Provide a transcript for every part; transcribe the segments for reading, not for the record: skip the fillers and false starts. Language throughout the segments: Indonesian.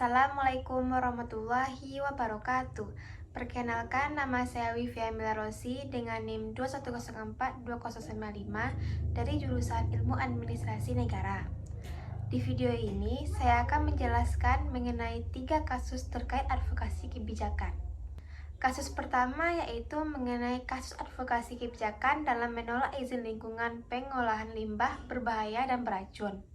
Assalamualaikum warahmatullahi wabarakatuh. Perkenalkan, nama saya Wivia Milarosi dengan NIM 21042095 dari jurusan Ilmu Administrasi Negara. Di video ini, saya akan menjelaskan mengenai 3 kasus terkait advokasi kebijakan. Kasus pertama yaitu mengenai kasus advokasi kebijakan dalam menolak izin lingkungan pengolahan limbah berbahaya dan beracun.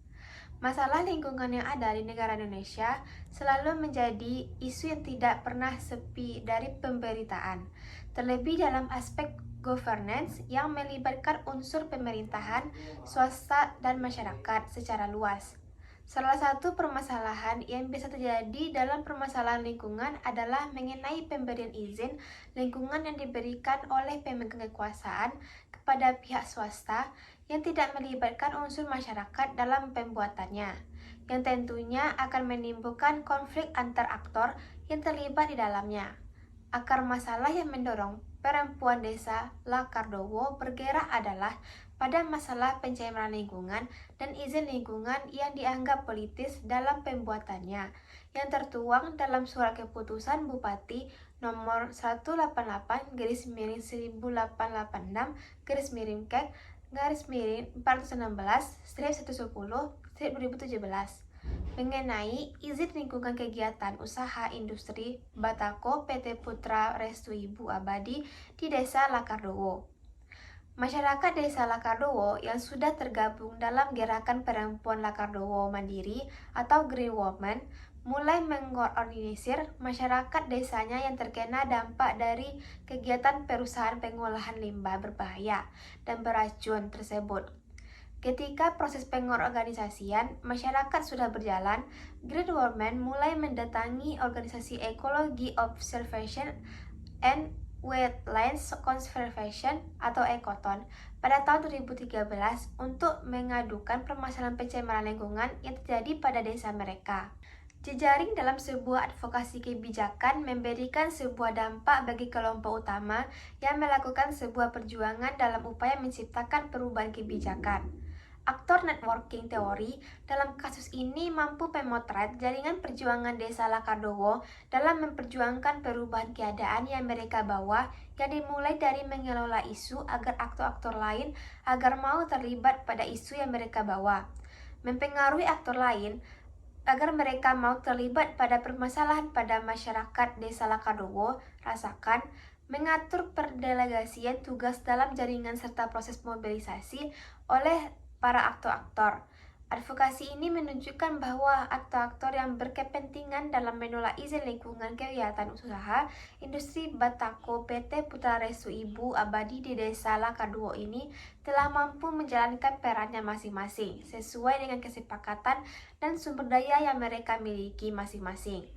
Masalah lingkungan yang ada di negara Indonesia selalu menjadi isu yang tidak pernah sepi dari pemberitaan, terlebih dalam aspek governance yang melibatkan unsur pemerintahan, swasta, dan masyarakat secara luas. Salah satu permasalahan yang bisa terjadi dalam permasalahan lingkungan adalah mengenai pemberian izin lingkungan yang diberikan oleh pemegang kekuasaan kepada pihak swasta yang tidak melibatkan unsur masyarakat dalam pembuatannya, yang tentunya akan menimbulkan konflik antar aktor yang terlibat di dalamnya. Akar masalah yang mendorong perempuan desa Lakardowo bergerak adalah pada masalah pencemaran lingkungan dan izin lingkungan yang dianggap politis dalam pembuatannya, yang tertuang dalam surat keputusan Bupati nomor 188/18-Kek/416/110/2017 mengenai izin lingkungan kegiatan usaha industri Batako PT Putra Restu Ibu Abadi di Desa Lakardowo. Masyarakat Desa Lakardowo yang sudah tergabung dalam gerakan perempuan Lakardowo Mandiri atau Green Woman mulai mengorganisir masyarakat desanya yang terkena dampak dari kegiatan perusahaan pengolahan limbah berbahaya dan beracun tersebut. Ketika proses pengorganisasian masyarakat sudah berjalan, Green Woman mulai mendatangi organisasi ekologi observation and Wetlands Conservation atau ECOTON pada tahun 2013 untuk mengadukan permasalahan pencemaran lingkungan yang terjadi pada desa mereka. Jejaring dalam sebuah advokasi kebijakan memberikan sebuah dampak bagi kelompok utama yang melakukan sebuah perjuangan dalam upaya menciptakan perubahan kebijakan. Aktor networking teori dalam kasus ini mampu memotret jaringan perjuangan Desa Lakardowo dalam memperjuangkan perubahan keadaan yang mereka bawa, yang dimulai dari mengelola isu agar aktor-aktor lain agar mau terlibat pada isu yang mereka bawa, mempengaruhi aktor lain agar mereka mau terlibat pada permasalahan pada masyarakat Desa Lakardowo, rasakan, mengatur perdelegasian tugas dalam jaringan serta proses mobilisasi oleh para aktor-aktor. Advokasi ini menunjukkan bahwa aktor-aktor yang berkepentingan dalam menolak izin lingkungan kegiatan usaha industri Batako PT Putra Restu Ibu Abadi di Desa Lakardowo ini telah mampu menjalankan perannya masing-masing sesuai dengan kesepakatan dan sumber daya yang mereka miliki masing-masing.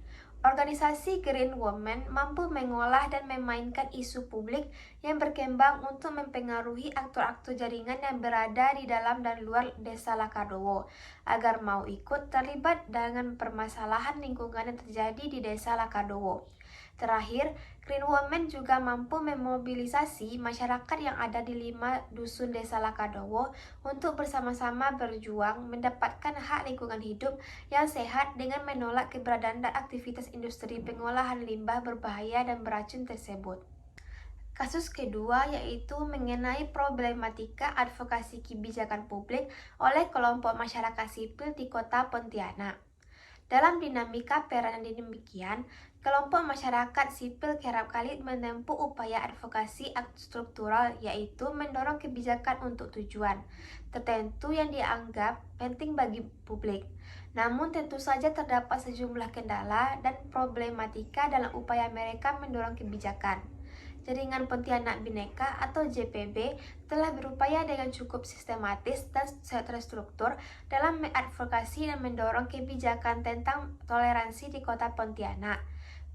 Organisasi Green Women mampu mengolah dan memainkan isu publik yang berkembang untuk mempengaruhi aktor-aktor jaringan yang berada di dalam dan luar Desa Lakardowo agar mau ikut terlibat dengan permasalahan lingkungan yang terjadi di Desa Lakardowo. Terakhir, Green Women juga mampu memobilisasi masyarakat yang ada di 5 dusun Desa Lakardowo untuk bersama-sama berjuang mendapatkan hak lingkungan hidup yang sehat dengan menolak keberadaan dan aktivitas industri pengolahan limbah berbahaya dan beracun tersebut. Kasus kedua yaitu mengenai problematika advokasi kebijakan publik oleh kelompok masyarakat sipil di Kota Pontianak. Dalam dinamika peran yang demikian, kelompok masyarakat sipil kerap kali menempuh upaya advokasi struktural, yaitu mendorong kebijakan untuk tujuan tertentu yang dianggap penting bagi publik. Namun tentu saja terdapat sejumlah kendala dan problematika dalam upaya mereka mendorong kebijakan. Jaringan Pontianak Bhinneka atau JPB telah berupaya dengan cukup sistematis dan terstruktur dalam mengadvokasi dan mendorong kebijakan tentang toleransi di Kota Pontianak.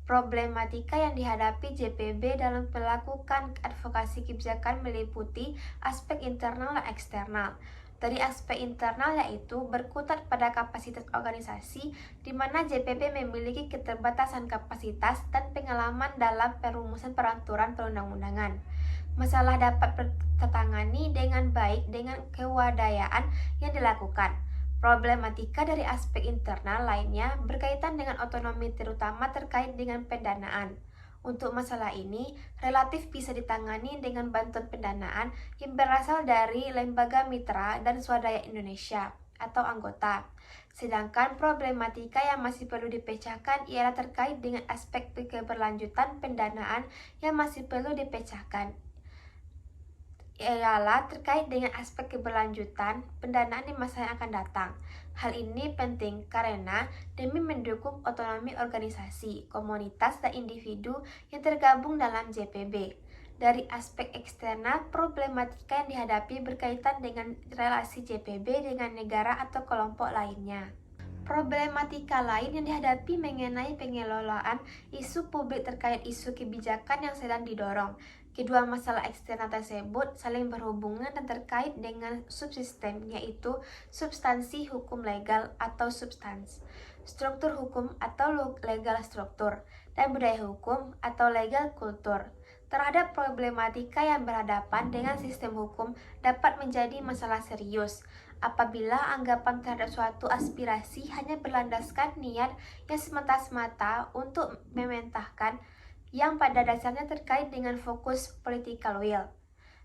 Problematika yang dihadapi JPB dalam melakukan advokasi kebijakan meliputi aspek internal dan eksternal. Dari aspek internal yaitu berkutat pada kapasitas organisasi, di mana JPB memiliki keterbatasan kapasitas dan pengalaman dalam perumusan peraturan perundang-undangan. Masalah dapat tertangani dengan baik dengan kewadayaan yang dilakukan. Problematika dari aspek internal lainnya berkaitan dengan otonomi terutama terkait dengan pendanaan. Untuk masalah ini, relatif bisa ditangani dengan bantuan pendanaan yang berasal dari lembaga mitra dan swadaya Indonesia atau anggota. Sedangkan problematika yang masih perlu dipecahkan ialah terkait dengan aspek keberlanjutan pendanaan yang masih perlu dipecahkan ialah terkait dengan aspek keberlanjutan pendanaan di masa yang akan datang. Hal ini penting karena demi mendukung otonomi organisasi, komunitas, dan individu yang tergabung dalam JPB. Dari aspek eksternal, problematika yang dihadapi berkaitan dengan relasi JPB dengan negara atau kelompok lainnya. Problematika lain yang dihadapi mengenai pengelolaan isu publik terkait isu kebijakan yang sedang didorong. Kedua masalah eksternal tersebut saling berhubungan dan terkait dengan subsistem, yaitu substansi hukum legal atau substans, struktur hukum atau legal struktur, dan budaya hukum atau legal kultur. Terhadap problematika yang berhadapan dengan sistem hukum dapat menjadi masalah serius apabila anggapan terhadap suatu aspirasi hanya berlandaskan niat yang semata-mata untuk mementahkan yang pada dasarnya terkait dengan fokus political will.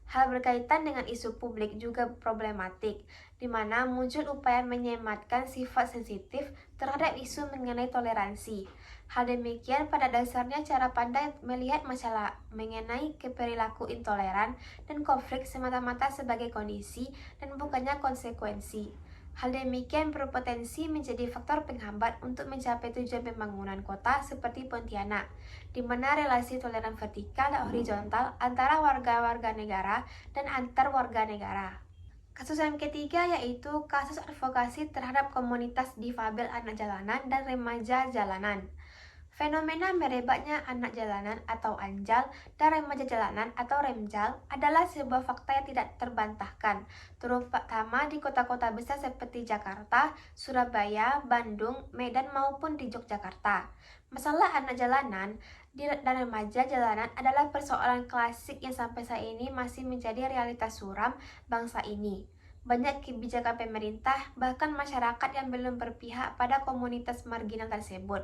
Hal berkaitan dengan isu publik juga problematik, di mana muncul upaya menyematkan sifat sensitif terhadap isu mengenai toleransi. Hal demikian pada dasarnya cara pandang melihat masalah mengenai perilaku intoleran dan konflik semata-mata sebagai kondisi dan bukannya konsekuensi. Hal demikian berpotensi menjadi faktor penghambat untuk mencapai tujuan pembangunan kota seperti Pontianak, di mana relasi toleran vertikal dan horizontal antara warga-warga negara dan antar warga negara. Kasus yang ketiga yaitu kasus advokasi terhadap komunitas difabel anak jalanan dan remaja jalanan. Fenomena merebaknya anak jalanan atau anjal dan remaja jalanan atau remjal adalah sebuah fakta yang tidak terbantahkan, terutama di kota-kota besar seperti Jakarta, Surabaya, Bandung, Medan maupun di Yogyakarta. Masalah anak jalanan dan remaja jalanan adalah persoalan klasik yang sampai saat ini masih menjadi realitas suram bangsa ini. Banyak kebijakan pemerintah, bahkan masyarakat yang belum berpihak pada komunitas marginal tersebut.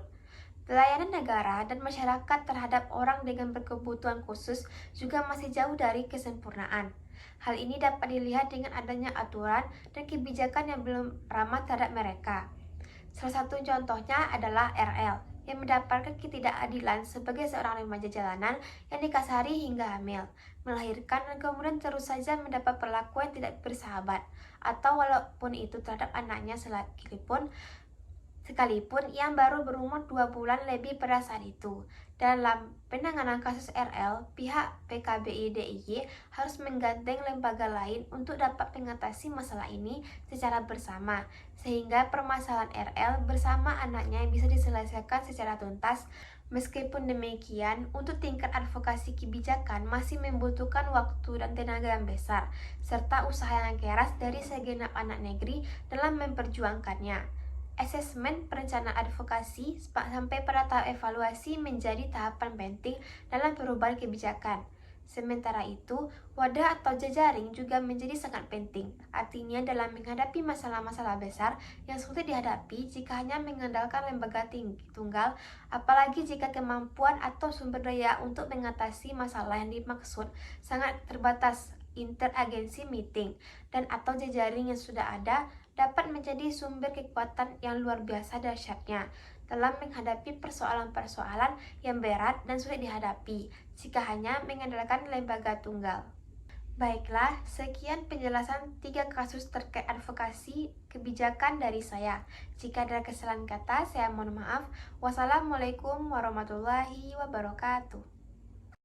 Pelayanan negara dan masyarakat terhadap orang dengan berkebutuhan khusus juga masih jauh dari kesempurnaan. Hal ini dapat dilihat dengan adanya aturan dan kebijakan yang belum ramah terhadap mereka. Salah satu contohnya adalah RL, yang mendapatkan ketidakadilan sebagai seorang remaja jalanan yang dikasari hingga hamil, melahirkan dan kemudian terus saja mendapat perlakuan tidak bersahabat, atau walaupun itu terhadap anaknya sekalipun yang baru berumur 2 bulan lebih pada saat itu. Dalam penanganan kasus RL, pihak PKBI DIY harus menggandeng lembaga lain untuk dapat mengatasi masalah ini secara bersama, sehingga permasalahan RL bersama anaknya bisa diselesaikan secara tuntas. Meskipun demikian, untuk tingkat advokasi kebijakan masih membutuhkan waktu dan tenaga yang besar, serta usaha yang keras dari segenap anak negeri dalam memperjuangkannya. Asesmen perencanaan advokasi sampai pada tahap evaluasi menjadi tahapan penting dalam perubahan kebijakan. Sementara itu, wadah atau jejaring juga menjadi sangat penting, artinya dalam menghadapi masalah-masalah besar yang sulit dihadapi jika hanya mengandalkan lembaga tunggal, apalagi jika kemampuan atau sumber daya untuk mengatasi masalah yang dimaksud sangat terbatas. Interagensi meeting dan atau jejaring yang sudah ada dapat menjadi sumber kekuatan yang luar biasa dahsyatnya dalam menghadapi persoalan-persoalan yang berat dan sulit dihadapi jika hanya mengandalkan lembaga tunggal. Baiklah, sekian penjelasan 3 kasus terkait advokasi kebijakan dari saya. Jika ada kesalahan kata, saya mohon maaf. Wassalamualaikum warahmatullahi wabarakatuh.